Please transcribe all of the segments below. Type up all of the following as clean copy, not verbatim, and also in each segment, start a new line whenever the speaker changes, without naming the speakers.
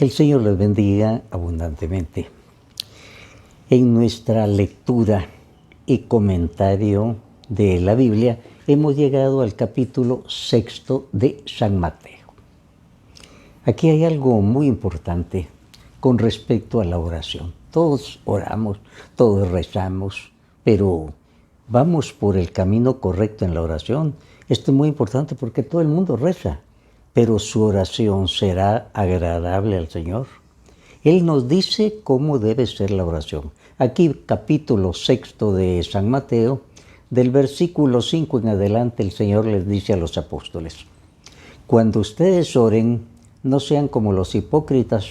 Que el Señor les bendiga abundantemente. En nuestra lectura y comentario de la Biblia hemos llegado al capítulo 6 de San Mateo. Aquí hay algo muy importante con respecto a la oración. Todos oramos, todos rezamos, pero vamos por el camino correcto en la oración. Esto es muy importante porque todo el mundo reza, pero su oración será agradable al Señor. Él nos dice cómo debe ser la oración. Aquí, capítulo 6 de San Mateo, del versículo 5 en adelante, el Señor les dice a los apóstoles: cuando ustedes oren, no sean como los hipócritas,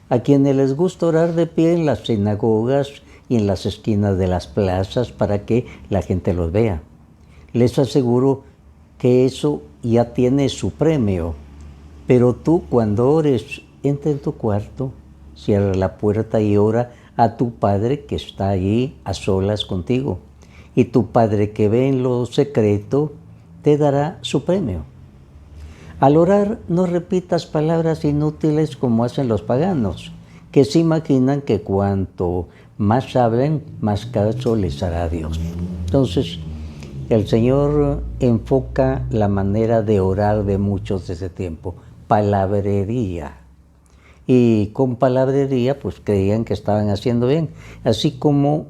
a quienes les gusta orar de pie en las sinagogas y en las esquinas de las plazas para que la gente los vea. Les aseguro que eso ya tiene su premio. Pero tú, cuando ores, entra en tu cuarto, cierra la puerta y ora a tu Padre que está allí a solas contigo. Y tu Padre que ve en lo secreto te dará su premio. Al orar, no repitas palabras inútiles como hacen los paganos, que se imaginan que cuanto más hablen, más caso les hará Dios. Entonces, el Señor enfoca la manera de orar de muchos de ese tiempo: palabrería. Y con palabrería pues creían que estaban haciendo bien, así como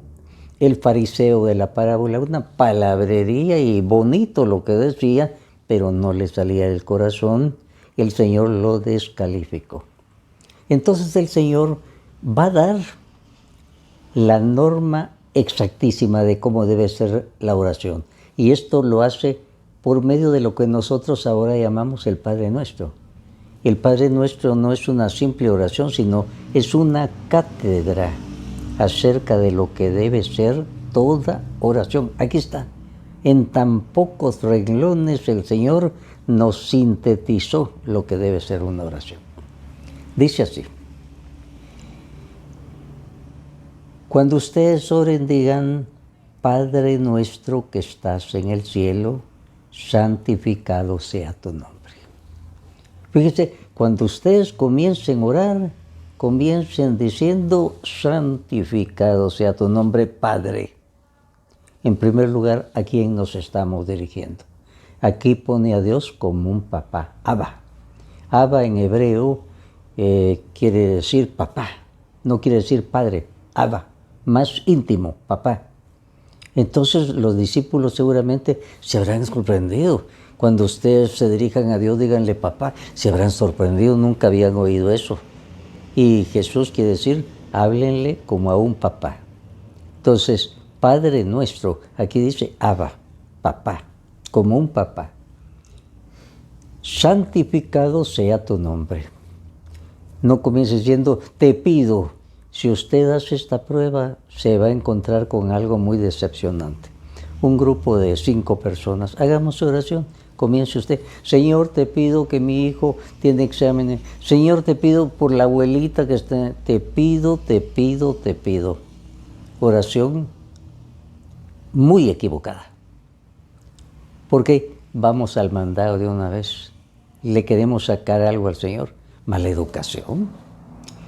el fariseo de la parábola, una palabrería y bonito lo que decía, pero no le salía del corazón, y el Señor lo descalificó. Entonces el Señor va a dar la norma exactísima de cómo debe ser la oración, y esto lo hace por medio de lo que nosotros ahora llamamos el Padre Nuestro. El Padre Nuestro no es una simple oración, sino es una cátedra acerca de lo que debe ser toda oración. Aquí está. En tan pocos renglones el Señor nos sintetizó lo que debe ser una oración. Dice así: cuando ustedes oren, digan: Padre nuestro que estás en el cielo, santificado sea tu nombre. Fíjense, cuando ustedes comiencen a orar, comiencen diciendo: santificado sea tu nombre, Padre. En primer lugar, ¿a quién nos estamos dirigiendo? Aquí pone a Dios como un papá, Abba. Abba en hebreo quiere decir papá, no quiere decir padre, Abba, más íntimo, papá. Entonces los discípulos seguramente se habrán sorprendido. Cuando ustedes se dirijan a Dios, díganle papá. Se habrán sorprendido, nunca habían oído eso. Y Jesús quiere decir: háblenle como a un papá. Entonces, Padre nuestro, aquí dice Abba, papá, como un papá. Santificado sea tu nombre. No comiences diciendo: te pido. Si usted hace esta prueba, se va a encontrar con algo muy decepcionante. Un grupo de 5 personas, hagamos oración. Comience usted: Señor, te pido que mi hijo tiene exámenes. Señor, te pido por la abuelita que está. Te pido, te pido, te pido. Oración muy equivocada. Porque vamos al mandado de una vez. Le queremos sacar algo al Señor. Maleducación.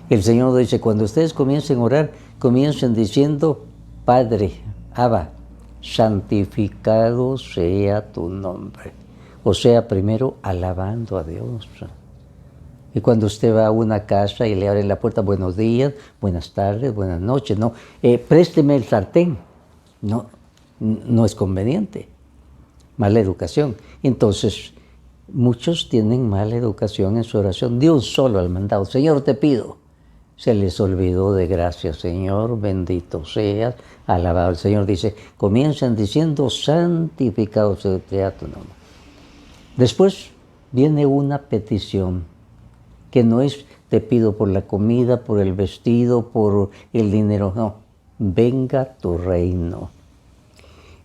El Señor dice: cuando ustedes comiencen a orar, comiencen diciendo: Padre, Abba, santificado sea tu nombre. O sea, primero alabando a Dios. Y cuando usted va a una casa y le abren la puerta: buenos días, buenas tardes, buenas noches, no, présteme el sartén. No, no es conveniente. Mala educación. Entonces, muchos tienen mala educación en su oración. De un solo al mandado: Señor, te pido. Se les olvidó de gracias, Señor, bendito seas, alabado. El Señor dice: comiencen diciendo: santificado sea tu nombre. Después viene una petición, que no es: te pido por la comida, por el vestido, por el dinero. No, venga tu reino.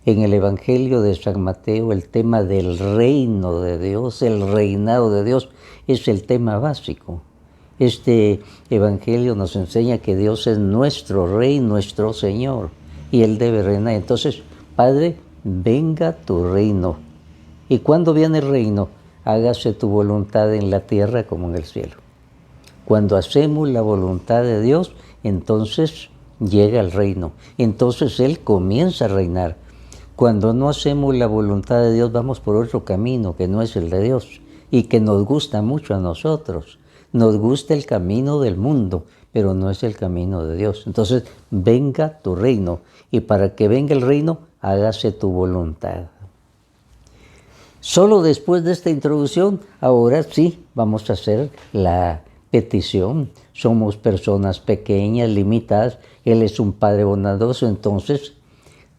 En el Evangelio de San Mateo, el tema del reino de Dios, el reinado de Dios, es el tema básico. Este Evangelio nos enseña que Dios es nuestro Rey, nuestro Señor, y Él debe reinar. Entonces, Padre, venga tu reino. ¿Y cuándo viene el reino? Hágase tu voluntad en la tierra como en el cielo. Cuando hacemos la voluntad de Dios, entonces llega el reino. Entonces Él comienza a reinar. Cuando no hacemos la voluntad de Dios, vamos por otro camino que no es el de Dios y que nos gusta mucho a nosotros. Nos gusta el camino del mundo, pero no es el camino de Dios. Entonces, venga tu reino. Y para que venga el reino, hágase tu voluntad. Solo después de esta introducción, ahora sí vamos a hacer la petición. Somos personas pequeñas, limitadas. Él es un Padre bondadoso, entonces,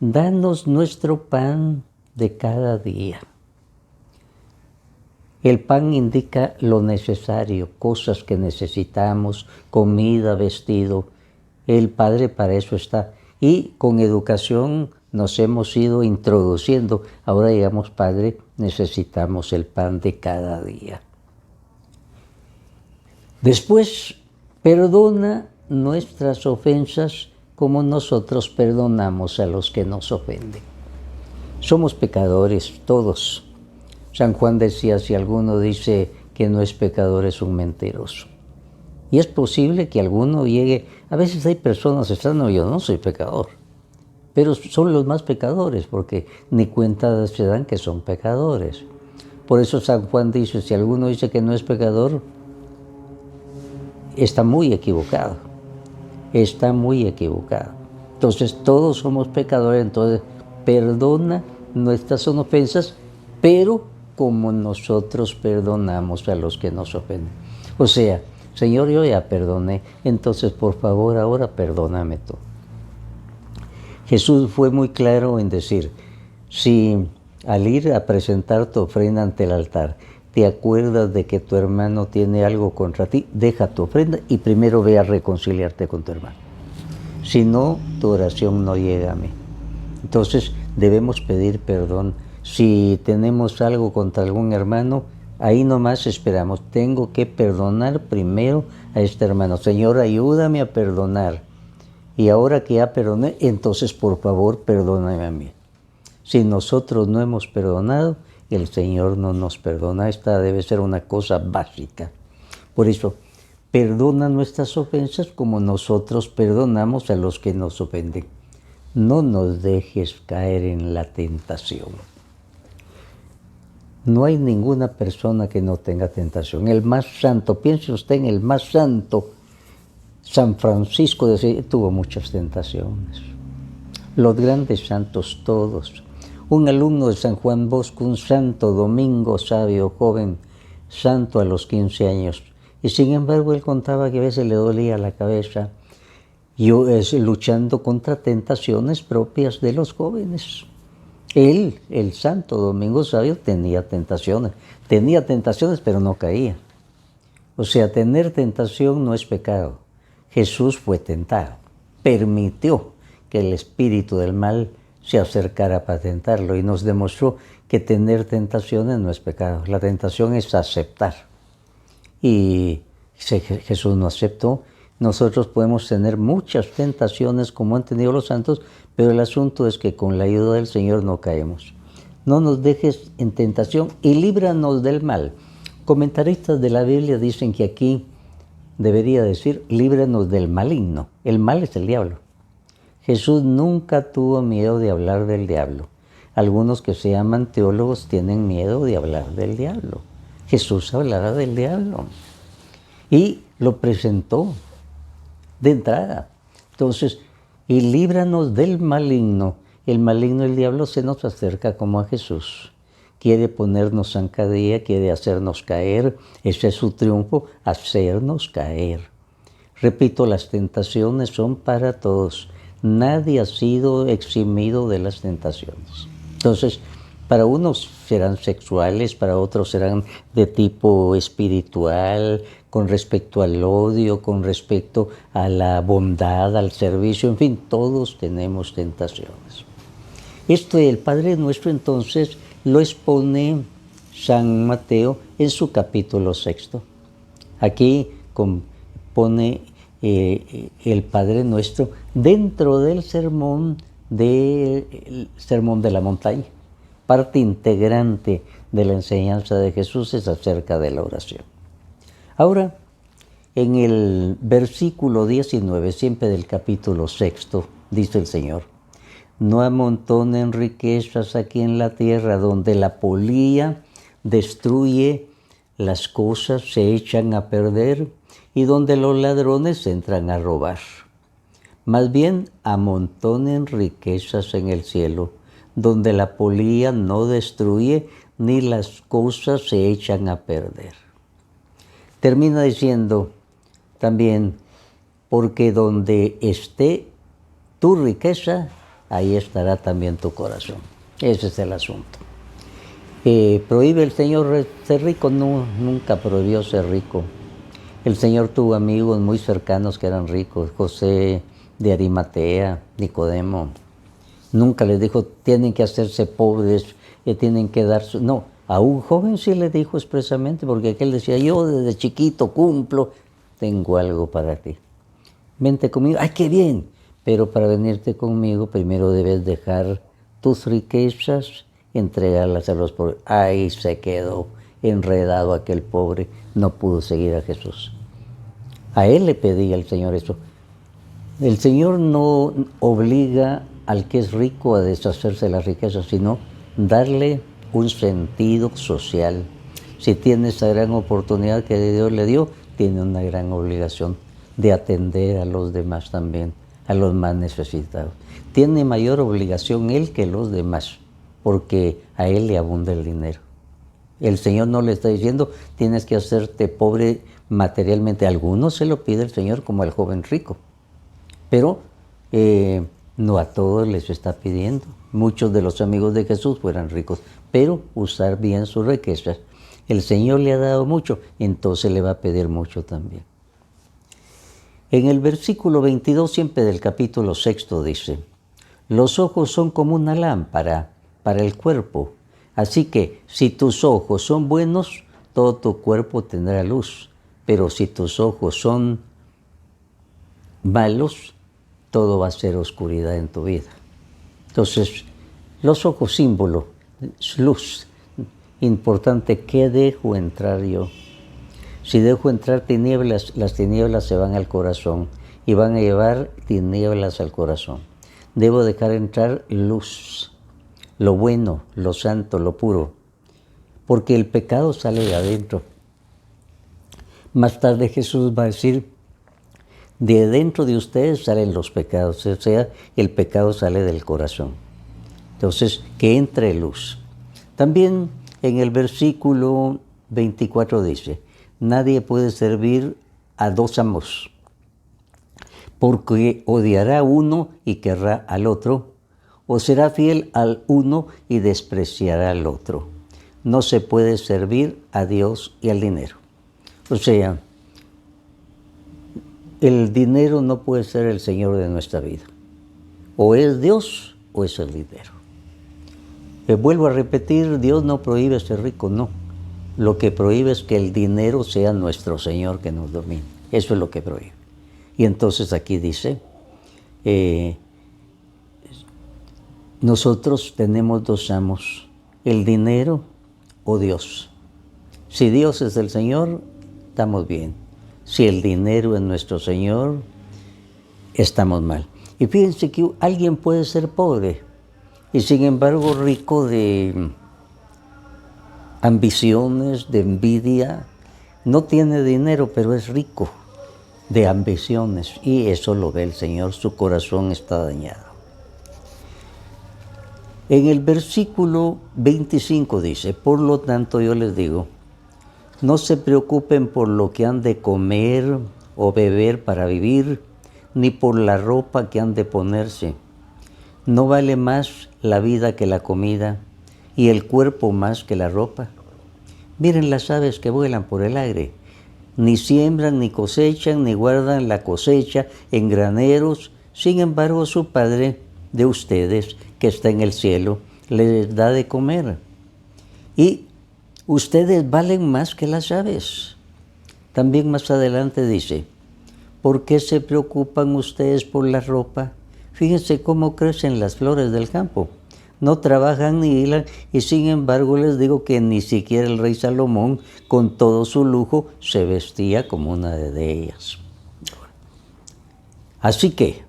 danos nuestro pan de cada día. El pan indica lo necesario, cosas que necesitamos, comida, vestido. El Padre para eso está. Y con educación nos hemos ido introduciendo. Ahora digamos, Padre, necesitamos el pan de cada día. Después, perdona nuestras ofensas como nosotros perdonamos a los que nos ofenden. Somos pecadores todos. San Juan decía, si alguno dice que no es pecador, es un mentiroso. Y es posible que alguno llegue, a veces hay personas que están, no, yo no soy pecador, pero son los más pecadores porque ni cuenta se dan que son pecadores. Por eso San Juan dice, si alguno dice que no es pecador, está muy equivocado, está muy equivocado. Entonces todos somos pecadores, entonces perdona nuestras ofensas, pero como nosotros perdonamos a los que nos ofenden. O sea, Señor, yo ya perdoné, entonces por favor ahora perdóname tú. Jesús fue muy claro en decir, si al ir a presentar tu ofrenda ante el altar, te acuerdas de que tu hermano tiene algo contra ti, deja tu ofrenda y primero ve a reconciliarte con tu hermano. Si no, tu oración no llega a mí. Entonces debemos pedir perdón. Si tenemos algo contra algún hermano, ahí nomás esperamos. Tengo que perdonar primero a este hermano. Señor, ayúdame a perdonar. Y ahora que ya perdoné, entonces por favor perdóname a mí. Si nosotros no hemos perdonado, el Señor no nos perdona. Esta debe ser una cosa básica. Por eso, perdona nuestras ofensas como nosotros perdonamos a los que nos ofenden. No nos dejes caer en la tentación. No hay ninguna persona que no tenga tentación. El más santo, piense usted en el más santo, San Francisco de Asís, tuvo muchas tentaciones. Los grandes santos todos. Un alumno de San Juan Bosco, un santo Domingo sabio, joven, santo a los 15 años. Y sin embargo él contaba que a veces le dolía la cabeza, luchando contra tentaciones propias de los jóvenes. Él, el santo Domingo Sabio, tenía tentaciones pero no caía. O sea, tener tentación no es pecado. Jesús fue tentado, permitió que el espíritu del mal se acercara para tentarlo y nos demostró que tener tentaciones no es pecado. La tentación es aceptar. Y Jesús no aceptó. Nosotros podemos tener muchas tentaciones como han tenido los santos, pero el asunto es que con la ayuda del Señor no caemos. No nos dejes en tentación y líbranos del mal. Comentaristas de la Biblia dicen que aquí debería decir, líbranos del maligno. El mal es el diablo. Jesús nunca tuvo miedo de hablar del diablo. Algunos que se llaman teólogos tienen miedo de hablar del diablo. Jesús hablaba del diablo y lo presentó de entrada. Entonces, y líbranos del maligno. El maligno, el diablo, se nos acerca como a Jesús. Quiere ponernos zancadilla, quiere hacernos caer. Ese es su triunfo, hacernos caer. Repito, las tentaciones son para todos. Nadie ha sido eximido de las tentaciones. Entonces, para unos serán sexuales, para otros serán de tipo espiritual, con respecto al odio, con respecto a la bondad, al servicio, en fin, todos tenemos tentaciones. Esto del Padre Nuestro entonces lo expone San Mateo en su capítulo 6. Aquí pone el Padre Nuestro dentro del sermón de la montaña. Parte integrante de la enseñanza de Jesús es acerca de la oración. Ahora, En el versículo 19, siempre del capítulo 6, dice el Señor: no amontonen riquezas aquí en la tierra, donde la polilla destruye las cosas, se echan a perder, y donde los ladrones entran a robar. Más bien, amontonen riquezas en el cielo, donde la polilla no destruye, ni las cosas se echan a perder. Termina diciendo también: porque donde esté tu riqueza, ahí estará también tu corazón. Ese es el asunto. ¿Prohíbe el Señor ser rico? No, nunca prohibió ser rico. El Señor tuvo amigos muy cercanos que eran ricos: José de Arimatea, Nicodemo. Nunca les dijo, tienen que hacerse pobres, tienen que dar su... No, a un joven sí le dijo expresamente, porque aquel decía, yo desde chiquito cumplo, tengo algo para ti. Vente conmigo, ¡ay, qué bien! Pero para venirte conmigo, primero debes dejar tus riquezas, entregarlas a los pobres. Ahí se quedó enredado aquel pobre, no pudo seguir a Jesús. A él le pedía el Señor eso. El Señor no obliga al que es rico a deshacerse de las riquezas, sino darle un sentido social. Si tiene esa gran oportunidad que Dios le dio, tiene una gran obligación de atender a los demás también, a los más necesitados. Tiene mayor obligación él que los demás, porque a él le abunda el dinero. El Señor no le está diciendo, tienes que hacerte pobre materialmente. A algunos se lo pide el Señor, como al joven rico, pero no a todos les está pidiendo. Muchos de los amigos de Jesús fueran ricos, pero usar bien sus riquezas. El Señor le ha dado mucho, entonces le va a pedir mucho también. En el versículo 22, siempre del capítulo 6, dice: los ojos son como una lámpara para el cuerpo, así que si tus ojos son buenos, todo tu cuerpo tendrá luz, pero si tus ojos son malos, todo va a ser oscuridad en tu vida. Entonces, los ojos, símbolo, luz. Importante, ¿qué dejo entrar yo? Si dejo entrar tinieblas, las tinieblas se van al corazón y van a llevar tinieblas al corazón. Debo dejar entrar luz, lo bueno, lo santo, lo puro, porque el pecado sale de adentro. Más tarde Jesús va a decir, de dentro de ustedes salen los pecados, o sea, el pecado sale del corazón. Entonces, que entre luz. También en el versículo 24 dice, nadie puede servir a dos amos, porque odiará a uno y querrá al otro, o será fiel al uno y despreciará al otro. No se puede servir a Dios y al dinero. O sea, el dinero no puede ser el Señor de nuestra vida. O es Dios o es el dinero. Vuelvo a repetir, Dios no prohíbe ser rico, no. Lo que prohíbe es que el dinero sea nuestro Señor que nos domine. Eso es lo que prohíbe. Y entonces aquí dice, nosotros tenemos dos amos, el dinero o Dios. Si Dios es el Señor, estamos bien. Si el dinero es nuestro Señor, estamos mal. Y fíjense que alguien puede ser pobre y sin embargo rico de ambiciones, de envidia. No tiene dinero, pero es rico de ambiciones. Y eso lo ve el Señor, su corazón está dañado. En el versículo 25 dice, por lo tanto yo les digo, no se preocupen por lo que han de comer o beber para vivir, ni por la ropa que han de ponerse. ¿No vale más la vida que la comida y el cuerpo más que la ropa? Miren las aves que vuelan por el aire. Ni siembran, ni cosechan, ni guardan la cosecha en graneros. Sin embargo, su Padre de ustedes, que está en el cielo, les da de comer. Y ustedes valen más que las aves. También más adelante dice, ¿por qué se preocupan ustedes por la ropa? Fíjense cómo crecen las flores del campo. no trabajan ni hilan, y sin embargo les digo que ni siquiera el rey Salomón, con todo su lujo, se vestía como una de ellas. Así que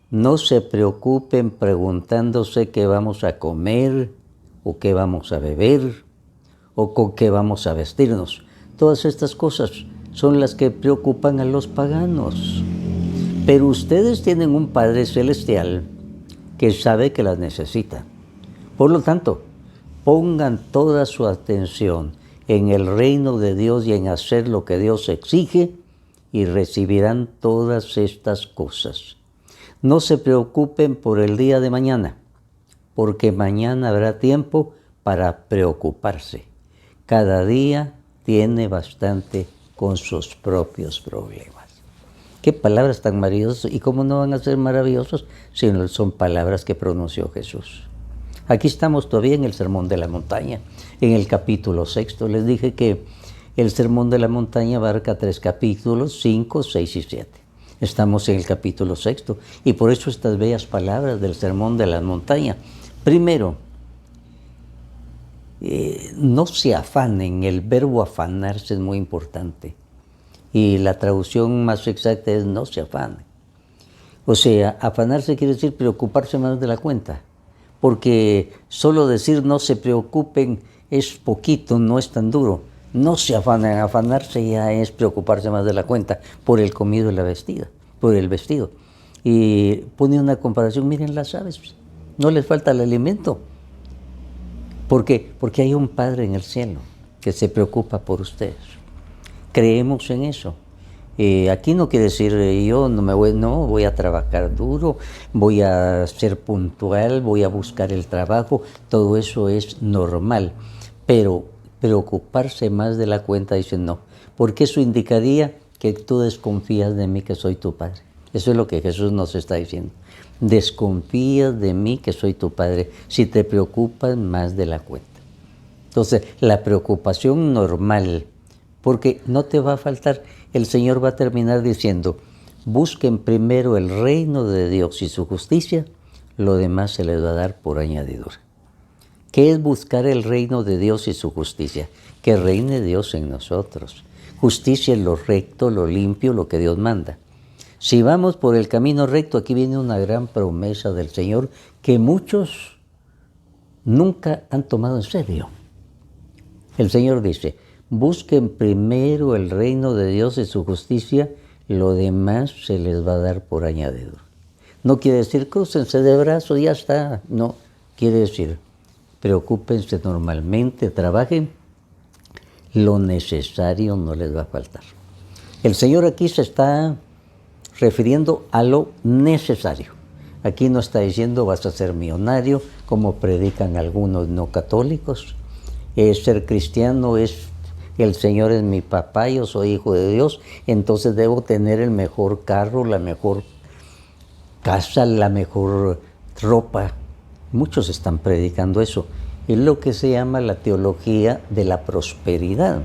no se preocupen preguntándose qué vamos a comer, o qué vamos a beber, o con qué vamos a vestirnos. Todas estas cosas son las que preocupan a los paganos. Pero ustedes tienen un Padre Celestial que sabe que las necesita. Por lo tanto, pongan toda su atención en el reino de Dios y en hacer lo que Dios exige, y recibirán todas estas cosas. No se preocupen por el día de mañana, porque mañana habrá tiempo para preocuparse. Cada día tiene bastante con sus propios problemas. Qué palabras tan maravillosas, y cómo no van a ser maravillosos si no son palabras que pronunció Jesús. Aquí estamos todavía en el Sermón de la Montaña, en el capítulo 6. Les dije que el Sermón de la Montaña abarca 3 capítulos, 5, 6 y 7. Estamos en el capítulo 6 y por eso estas bellas palabras del Sermón de la Montaña. Primero, no se afanen. El verbo afanarse es muy importante. Y la traducción más exacta es no se afanen. O sea, afanarse quiere decir preocuparse más de la cuenta. Porque solo decir no se preocupen es poquito, no es tan duro. No se afanen, afanarse ya es preocuparse más de la cuenta por el comido y la vestida, por el vestido. Y pone una comparación, miren las aves, no les falta el alimento. ¿Por qué? Porque hay un Padre en el cielo que se preocupa por ustedes. Creemos en eso. Aquí no quiere decir yo voy a trabajar duro, voy a ser puntual, voy a buscar el trabajo, todo eso es normal. Pero preocuparse más de la cuenta, dicen no, porque eso indicaría que tú desconfías de mí que soy tu Padre. Eso es lo que Jesús nos está diciendo. Desconfías de mí que soy tu Padre si te preocupas más de la cuenta. Entonces, la preocupación normal, porque no te va a faltar, el Señor va a terminar diciendo, busquen primero el reino de Dios y su justicia, lo demás se les va a dar por añadidura. ¿Qué es buscar el reino de Dios y su justicia? Que reine Dios en nosotros. Justicia es lo recto, lo limpio, lo que Dios manda. Si vamos por el camino recto, aquí viene una gran promesa del Señor que muchos nunca han tomado en serio. El Señor dice, busquen primero el reino de Dios y su justicia, lo demás se les va a dar por añadidura. No quiere decir crúcense de brazos y ya está. No, quiere decir preocúpense normalmente, trabajen, lo necesario no les va a faltar. El Señor aquí se está refiriendo a lo necesario. Aquí no está diciendo vas a ser millonario, como predican algunos no católicos. Ser cristiano es, el Señor es mi papá, yo soy hijo de Dios, entonces debo tener el mejor carro, la mejor casa, la mejor ropa. Muchos están predicando eso. Es lo que se llama la teología de la prosperidad.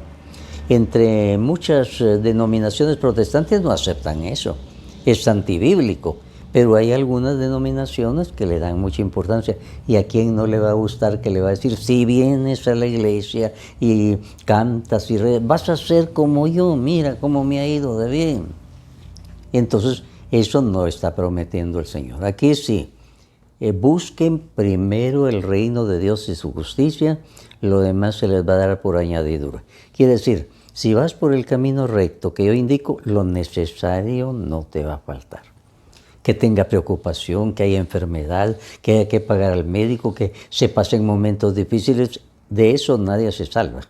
Entre muchas denominaciones protestantes no aceptan eso. Es antibíblico, pero hay algunas denominaciones que le dan mucha importancia. ¿Y a quién no le va a gustar que le va a decir, si vienes a la iglesia y cantas y vas a ser como yo, mira cómo me ha ido de bien? Entonces, eso no está prometiendo el Señor. Aquí sí, busquen primero el reino de Dios y su justicia, lo demás se les va a dar por añadidura. Quiere decir, si vas por el camino recto que yo indico, lo necesario no te va a faltar. Que tenga preocupación, que haya enfermedad, que haya que pagar al médico, que se pasen momentos difíciles, de eso nadie se salva.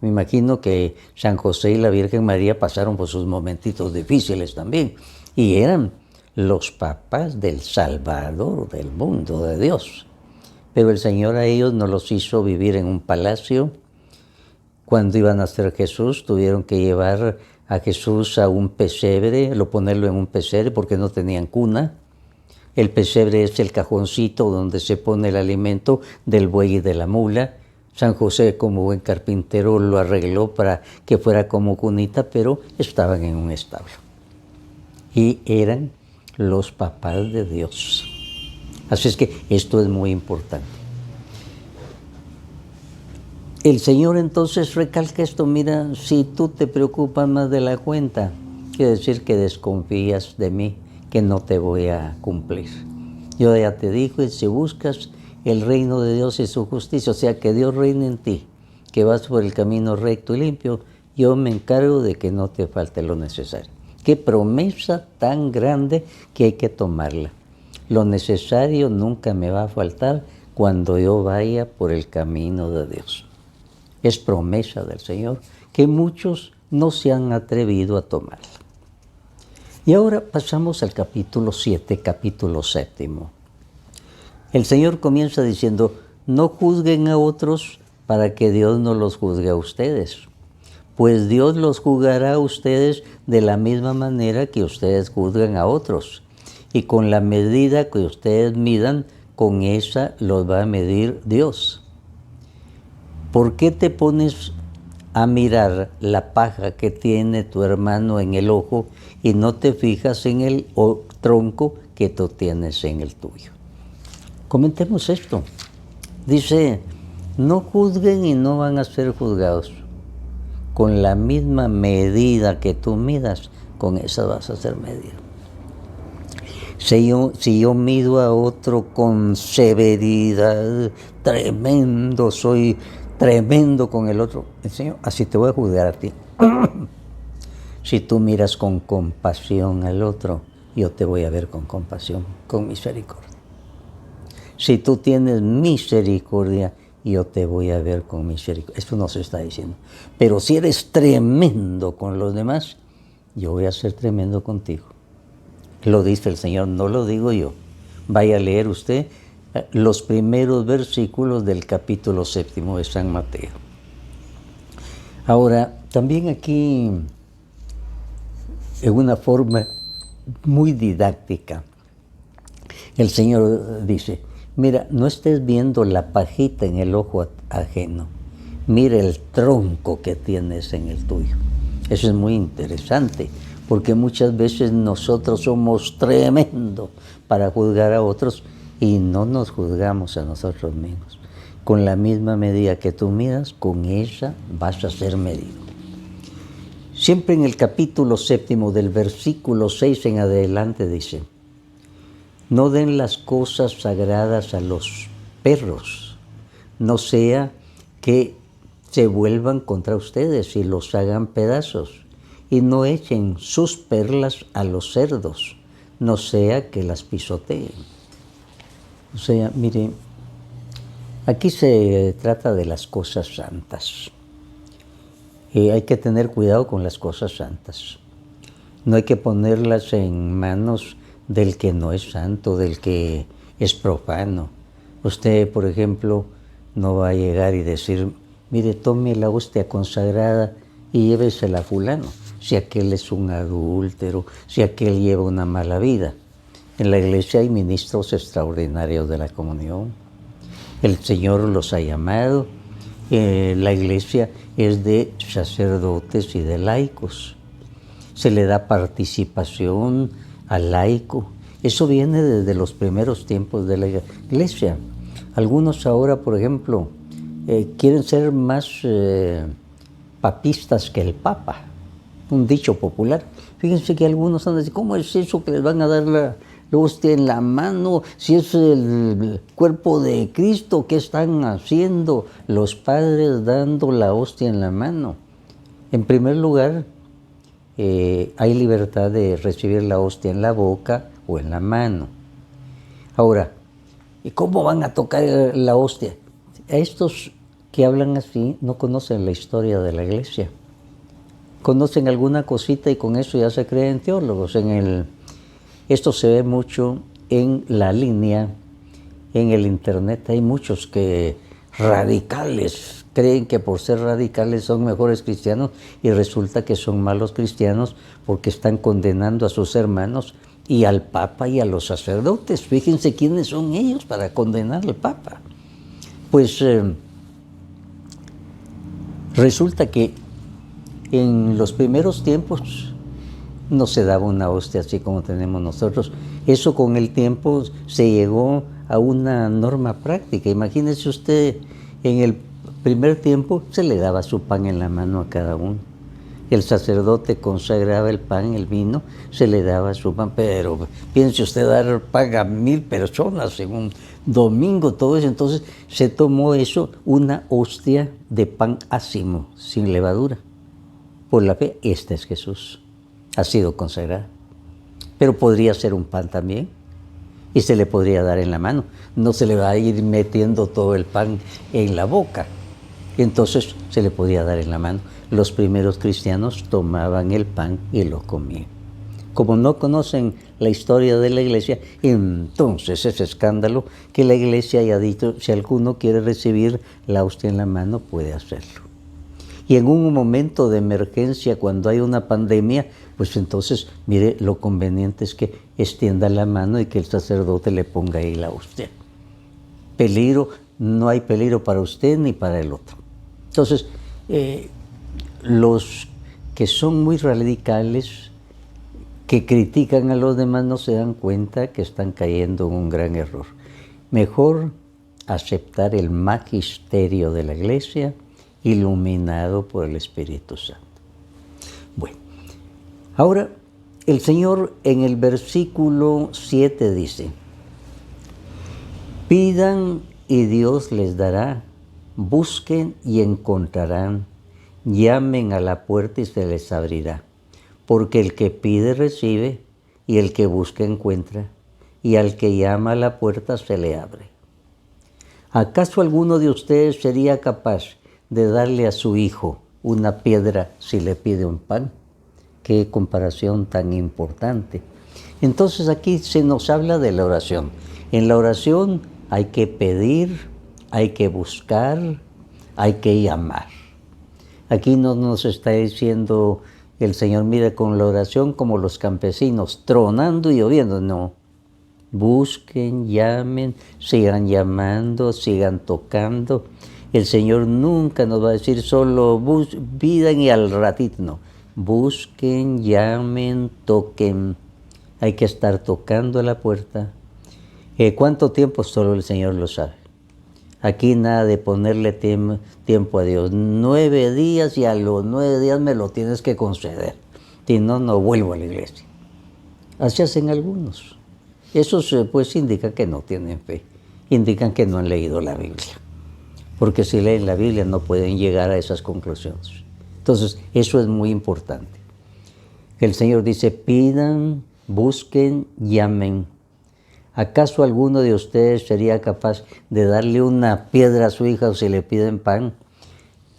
Me imagino que San José y la Virgen María pasaron por sus momentitos difíciles también, y eran los papás del Salvador del mundo, de Dios. Pero el Señor a ellos no los hizo vivir en un palacio. Cuando iban a nacer Jesús, tuvieron que llevar a Jesús a un pesebre, ponerlo en un pesebre porque no tenían cuna. El pesebre es el cajoncito donde se pone el alimento del buey y de la mula. San José, como buen carpintero, lo arregló para que fuera como cunita, pero estaban en un establo. Y eran los papás de Dios. Así es que esto es muy importante. El Señor entonces recalca esto: mira, si tú te preocupas más de la cuenta, quiere decir que desconfías de mí, que no te voy a cumplir. Yo ya te dije, si buscas el reino de Dios y su justicia, o sea, que Dios reine en ti, que vas por el camino recto y limpio, yo me encargo de que no te falte lo necesario. Qué promesa tan grande que hay que tomarla. Lo necesario nunca me va a faltar cuando yo vaya por el camino de Dios. Es promesa del Señor que muchos no se han atrevido a tomarla. Y ahora pasamos al capítulo 7, capítulo 7. El Señor comienza diciendo: no juzguen a otros para que Dios no los juzgue a ustedes, pues Dios los juzgará a ustedes de la misma manera que ustedes juzgan a otros. Y con la medida que ustedes midan, con esa los va a medir Dios. ¿Por qué te pones a mirar la paja que tiene tu hermano en el ojo y no te fijas en el tronco que tú tienes en el tuyo? Comentemos esto. Dice: no juzguen y no van a ser juzgados. Con la misma medida que tú midas, con esa vas a ser medido. Si yo mido a otro con severidad, tremendo, soy tremendo con el otro, Señor, así te voy a juzgar a ti. Si tú miras con compasión al otro, yo te voy a ver con compasión, con misericordia. Si tú tienes misericordia, yo te voy a ver con misericordia. Esto no se está diciendo. Pero si eres tremendo con los demás, yo voy a ser tremendo contigo. Lo dice el Señor, no lo digo yo. Vaya a leer usted los primeros versículos del capítulo 7 de San Mateo. Ahora, también aquí, en una forma muy didáctica, el Señor dice: mira, no estés viendo la pajita en el ojo ajeno, mira el tronco que tienes en el tuyo. Eso es muy interesante, porque muchas veces nosotros somos tremendos para juzgar a otros y no nos juzgamos a nosotros mismos. Con la misma medida que tú midas, con esa vas a ser medido. Siempre en el capítulo 7, del versículo 6 en adelante, dice: no den las cosas sagradas a los perros, no sea que se vuelvan contra ustedes y los hagan pedazos, y no echen sus perlas a los cerdos, no sea que las pisoteen. O sea, mire, aquí se trata de las cosas santas. Hay que tener cuidado con las cosas santas. No hay que ponerlas en manos del que no es santo, del que es profano. Usted, por ejemplo, no va a llegar y decir: mire, tome la hostia consagrada y llévesela a fulano, si aquel es un adúltero, si aquel lleva una mala vida. En la iglesia hay ministros extraordinarios de la comunión. El Señor los ha llamado. La iglesia es de sacerdotes y de laicos. Se le da participación al laico. Eso viene desde los primeros tiempos de la iglesia. Algunos ahora, por ejemplo, quieren ser más papistas que el Papa. Un dicho popular. Fíjense que algunos han dicho: ¿cómo es eso que les van a dar la hostia en la mano? Si es el cuerpo de Cristo, ¿qué están haciendo los padres dando la hostia en la mano? En primer lugar, hay libertad de recibir la hostia en la boca o en la mano. Ahora, ¿y cómo van a tocar la hostia? Estos que hablan así no conocen la historia de la iglesia. Conocen alguna cosita y con eso ya se creen teólogos. Esto se ve mucho en la línea, en el internet. Hay muchos que radicales creen que por ser radicales son mejores cristianos y resulta que son malos cristianos porque están condenando a sus hermanos y al Papa y a los sacerdotes. Fíjense quiénes son ellos para condenar al Papa. Pues resulta que en los primeros tiempos no se daba una hostia así como tenemos nosotros. Eso con el tiempo se llegó a una norma práctica. Imagínese usted, en el primer tiempo se le daba su pan en la mano a cada uno. El sacerdote consagraba el pan, el vino, se le daba su pan, pero piense usted dar pan a 1000 personas en un domingo, todo eso. Entonces se tomó eso, una hostia de pan ácimo, sin levadura. Por la fe, este es Jesús, ha sido consagrado. Pero podría ser un pan también, y se le podría dar en la mano. No se le va a ir metiendo todo el pan en la boca. Entonces se le podía dar en la mano. Los primeros cristianos tomaban el pan y lo comían. Como no conocen la historia de la iglesia, entonces es escándalo que la iglesia haya dicho, si alguno quiere recibir la hostia en la mano, puede hacerlo. Y en un momento de emergencia, cuando hay una pandemia, pues entonces, mire, lo conveniente es que extienda la mano y que el sacerdote le ponga ahí la hostia. Peligro, no hay peligro para usted ni para el otro. Entonces, los que son muy radicales, que critican a los demás, no se dan cuenta que están cayendo en un gran error. Mejor aceptar el magisterio de la iglesia, iluminado por el Espíritu Santo. Bueno, ahora el Señor en el versículo 7 dice: pidan y Dios les dará, busquen y encontrarán, llamen a la puerta y se les abrirá, porque el que pide recibe, y el que busca encuentra, y al que llama a la puerta se le abre. ¿Acaso alguno de ustedes sería capaz de darle a su hijo una piedra si le pide un pan? Qué comparación tan importante. Entonces aquí se nos habla de la oración. En la oración hay que pedir, hay que buscar, hay que llamar. Aquí no nos está diciendo el Señor, mire, con la oración como los campesinos, tronando y lloviendo. No. Busquen, llamen, sigan llamando, sigan tocando. El Señor nunca nos va a decir solo pidan y al ratito, no. Busquen, llamen, toquen. Hay que estar tocando la puerta. ¿Cuánto tiempo? Solo el Señor lo sabe. Aquí nada de ponerle tiempo a Dios. 9 días y a los 9 días me lo tienes que conceder. Si no, no vuelvo a la iglesia. Así hacen algunos. Eso pues indica que no tienen fe. Indican que no han leído la Biblia. Porque si leen la Biblia no pueden llegar a esas conclusiones. Entonces, eso es muy importante. El Señor dice, pidan, busquen, llamen. ¿Acaso alguno de ustedes sería capaz de darle una piedra a su hija o si le piden pan?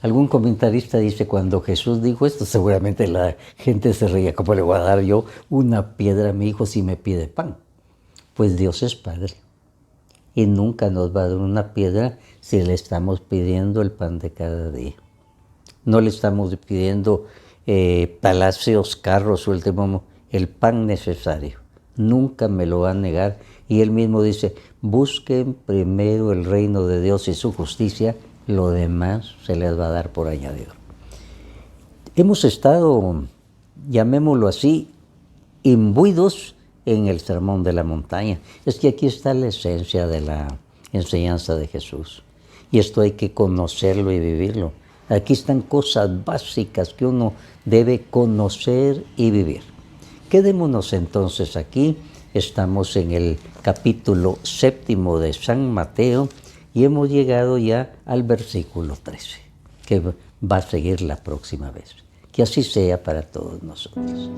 Algún comentarista dice, cuando Jesús dijo esto, seguramente la gente se reía, ¿cómo le voy a dar yo una piedra a mi hijo si me pide pan? Pues Dios es Padre y nunca nos va a dar una piedra si le estamos pidiendo el pan de cada día. No le estamos pidiendo palacios, carros o el pan necesario. Nunca me lo va a negar. Y Él mismo dice, busquen primero el reino de Dios y su justicia, lo demás se les va a dar por añadidura. Hemos estado, llamémoslo así, imbuidos en el sermón de la montaña. Es que aquí está la esencia de la enseñanza de Jesús. Y esto hay que conocerlo y vivirlo. Aquí están cosas básicas que uno debe conocer y vivir. Quedémonos entonces aquí. Estamos en el capítulo 7 de San Mateo y hemos llegado ya al versículo 13, que va a seguir la próxima vez. Que así sea para todos nosotros.